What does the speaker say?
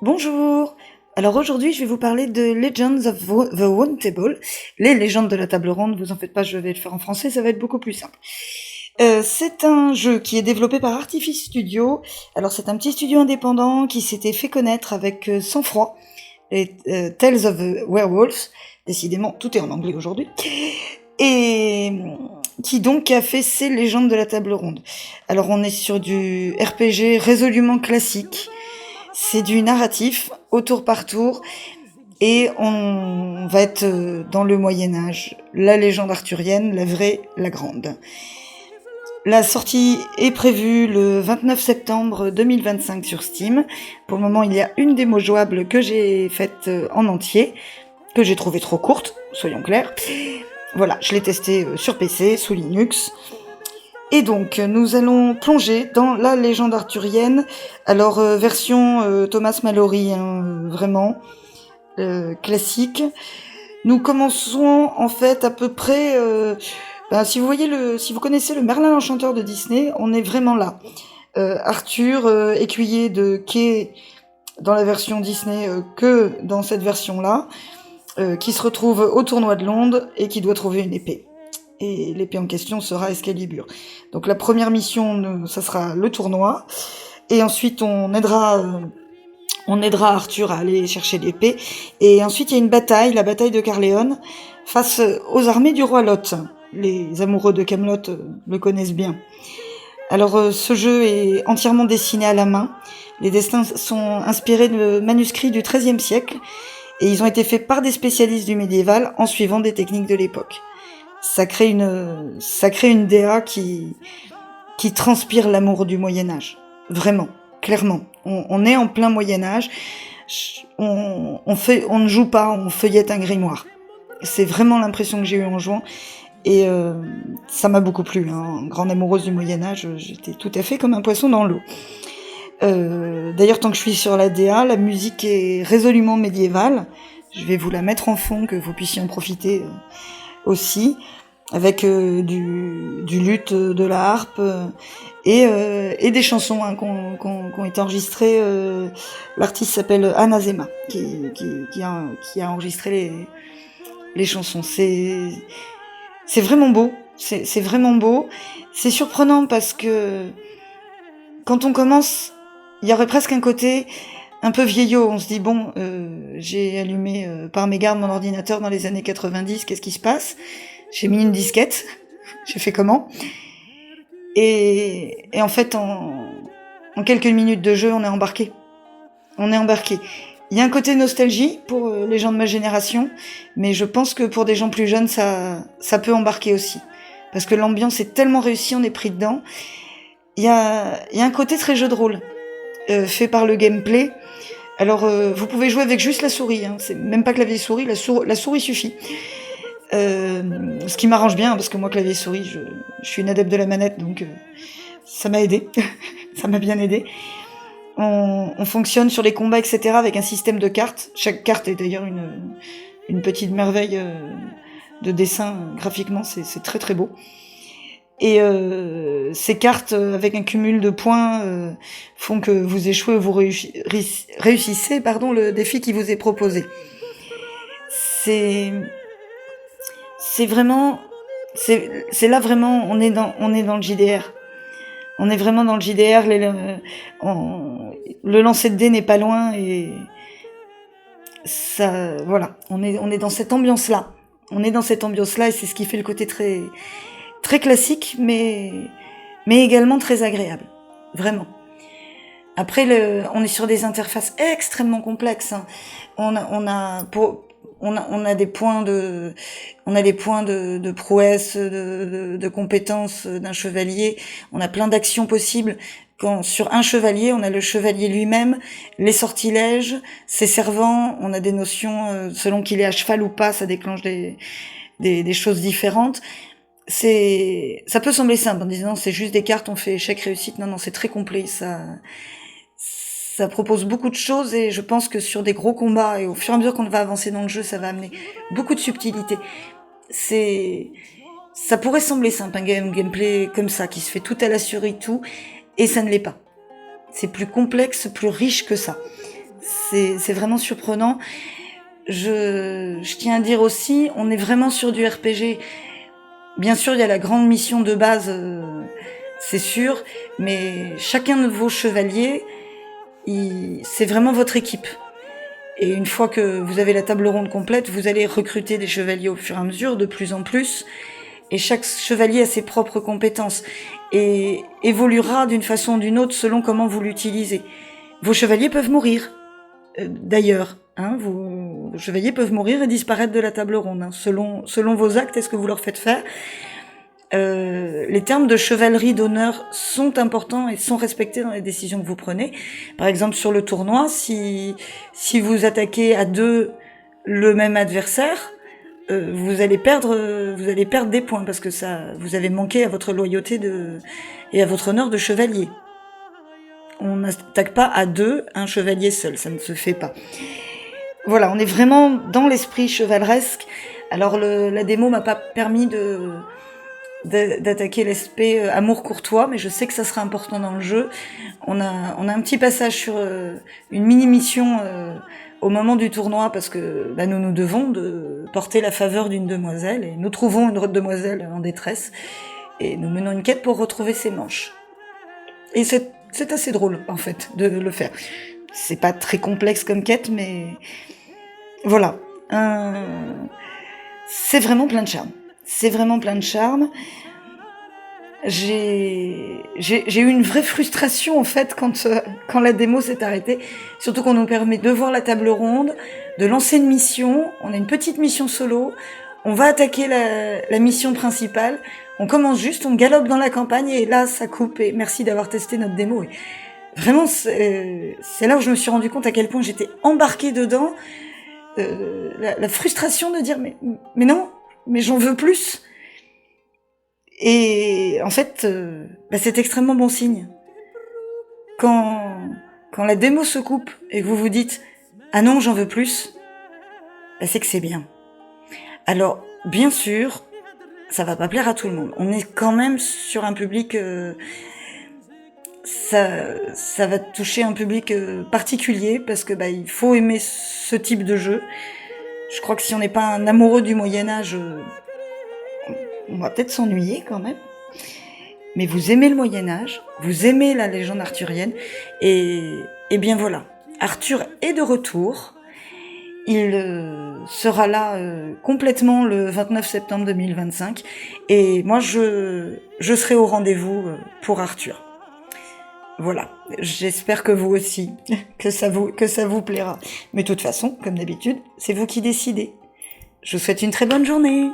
Bonjour. Alors aujourd'hui, je vais vous parler de Legends of the Round Table, les légendes de la table ronde. Vous en faites pas, je vais le faire en français, ça va être beaucoup plus simple. C'est un jeu qui est développé par Artifice Studio. Alors c'est un petit studio indépendant qui s'était fait connaître avec Sang-Froid et Tales of the Werewolves. Décidément, tout est en anglais aujourd'hui. Et qui donc a fait ces légendes de la table ronde. Alors on est sur du RPG résolument classique. C'est du narratif, au tour par tour, et on va être dans le Moyen-Âge, la légende arthurienne, la vraie, la grande. La sortie est prévue le 29 septembre 2025 sur Steam. Pour le moment, il y a une démo jouable que j'ai faite en entier, que j'ai trouvée trop courte, soyons clairs. Voilà, je l'ai testée sur PC, sous Linux. Et donc, nous allons plonger dans la légende arthurienne. Alors, version Thomas Malory, hein, vraiment, classique. Nous commençons en fait à peu près... si vous connaissez le Merlin l'Enchanteur de Disney, on est vraiment là. Arthur, écuyer de quai dans la version Disney que dans cette version-là, qui se retrouve au tournoi de Londres et qui doit trouver une épée. Et l'épée en question sera Excalibur. Donc la première mission, ça sera le tournoi, et ensuite on aidera Arthur à aller chercher l'épée, et ensuite il y a une bataille, la bataille de Caerleon, face aux armées du roi Lot. Les amoureux de Camelot le connaissent bien. Alors ce jeu est entièrement dessiné à la main, les dessins sont inspirés de manuscrits du XIIIe siècle, et ils ont été faits par des spécialistes du médiéval en suivant des techniques de l'époque. Ça crée une DA qui transpire l'amour du Moyen-Âge. Vraiment, clairement. On est en plein Moyen-Âge. On ne joue pas, on feuillette un grimoire. C'est vraiment l'impression que j'ai eue en jouant. Et ça m'a beaucoup plu. Hein. Grande amoureuse du Moyen-Âge, j'étais tout à fait comme un poisson dans l'eau. D'ailleurs, tant que je suis sur la DA, la musique est résolument médiévale. Je vais vous la mettre en fond, que vous puissiez en profiter aussi, avec du luth, de la harpe, et des chansons hein, qui ont été enregistrées. L'artiste s'appelle Anazema, qui a enregistré les chansons. C'est vraiment beau, c'est vraiment beau. C'est surprenant parce que quand on commence, il y aurait presque un côté un peu vieillot. On se dit bon, j'ai allumé par mégarde mon ordinateur dans les années 90, qu'est-ce qui se passe ? J'ai mis une disquette, j'ai fait comment ? Et en fait, en quelques minutes de jeu, on est embarqué. On est embarqué. Il y a un côté nostalgie pour les gens de ma génération, mais je pense que pour des gens plus jeunes, ça peut embarquer aussi. Parce que l'ambiance est tellement réussie, on est pris dedans. Il y a un côté très jeu de rôle, fait par le gameplay. Alors, vous pouvez jouer avec juste la souris, hein. C'est même pas clavier souris, la souris suffit. Ce qui m'arrange bien, parce que moi, clavier souris, je suis une adepte de la manette, donc ça m'a aidé. Ça m'a bien aidé. On fonctionne sur les combats, etc., avec un système de cartes. Chaque carte est d'ailleurs une petite merveille de dessin. Graphiquement, c'est très très beau. Et ces cartes, avec un cumul de points, font que vous échouez ou vous réussissez le défi qui vous est proposé. C'est là vraiment, on est dans le JDR. On est vraiment dans le JDR, le lancer de dés n'est pas loin, et ça, voilà, on est dans cette ambiance-là. On est dans cette ambiance-là, et c'est ce qui fait le côté très, très classique, mais également très agréable. Vraiment. Après, on est sur des interfaces extrêmement complexes, hein. On a des points de prouesse, de compétences d'un chevalier. On a plein d'actions possibles. Sur un chevalier, on a le chevalier lui-même, les sortilèges, ses servants. On a des notions, selon qu'il est à cheval ou pas, ça déclenche des choses différentes. Ça peut sembler simple en disant c'est juste des cartes, on fait échec, réussite. Non, c'est très complet. Ça propose beaucoup de choses, et je pense que sur des gros combats, et au fur et à mesure qu'on va avancer dans le jeu, ça va amener beaucoup de subtilité. Ça pourrait sembler simple, un gameplay comme ça, qui se fait tout à la souris, tout, et ça ne l'est pas. C'est plus complexe, plus riche que ça. C'est vraiment surprenant. Je tiens à dire aussi, on est vraiment sur du RPG. Bien sûr, il y a la grande mission de base, c'est sûr, mais chacun de vos chevaliers, c'est vraiment votre équipe. Et une fois que vous avez la table ronde complète, vous allez recruter des chevaliers au fur et à mesure, de plus en plus, et chaque chevalier a ses propres compétences, et évoluera d'une façon ou d'une autre selon comment vous l'utilisez. Vos chevaliers peuvent mourir, d'ailleurs. Hein, vos chevaliers peuvent mourir et disparaître de la table ronde, hein, selon vos actes et ce que vous leur faites faire. Les termes de chevalerie d'honneur sont importants et sont respectés dans les décisions que vous prenez. Par exemple, sur le tournoi, si vous attaquez à 2 le même adversaire, vous allez perdre des points parce que vous avez manqué à votre loyauté et à votre honneur de chevalier. On n'attaque pas à 2 un chevalier seul, ça ne se fait pas. Voilà, on est vraiment dans l'esprit chevaleresque. Alors la démo m'a pas permis d'attaquer l'aspect amour courtois, mais je sais que ça sera important dans le jeu. On a un petit passage sur une mini-mission au moment du tournoi, parce que nous devons de porter la faveur d'une demoiselle, et nous trouvons une demoiselle en détresse, et nous menons une quête pour retrouver ses manches. Et c'est assez drôle, en fait, de le faire. C'est pas très complexe comme quête, mais voilà. C'est vraiment plein de charme. C'est vraiment plein de charme. J'ai eu une vraie frustration en fait quand la démo s'est arrêtée, surtout qu'on nous permet de voir la table ronde, de lancer une mission. On a une petite mission solo, on va attaquer la mission principale, on commence juste, on galope dans la campagne et là ça coupe. Et merci d'avoir testé notre démo. Et vraiment, c'est là où je me suis rendu compte à quel point j'étais embarquée dedans. La frustration de dire mais non, mais j'en veux plus. Et en fait, c'est extrêmement bon signe. Quand la démo se coupe et que vous vous dites « Ah non, j'en veux plus », c'est que c'est bien. Alors, bien sûr, ça va pas plaire à tout le monde. On est quand même sur un public... ça va toucher un public particulier parce que il faut aimer ce type de jeu. Je crois que si on n'est pas un amoureux du Moyen-Âge... on va peut-être s'ennuyer quand même. Mais vous aimez le Moyen-Âge, vous aimez la légende arthurienne, et bien voilà. Arthur est de retour. Il sera là complètement le 29 septembre 2025. Et moi, je serai au rendez-vous pour Arthur. Voilà. J'espère que vous aussi, que ça vous plaira. Mais de toute façon, comme d'habitude, c'est vous qui décidez. Je vous souhaite une très bonne journée.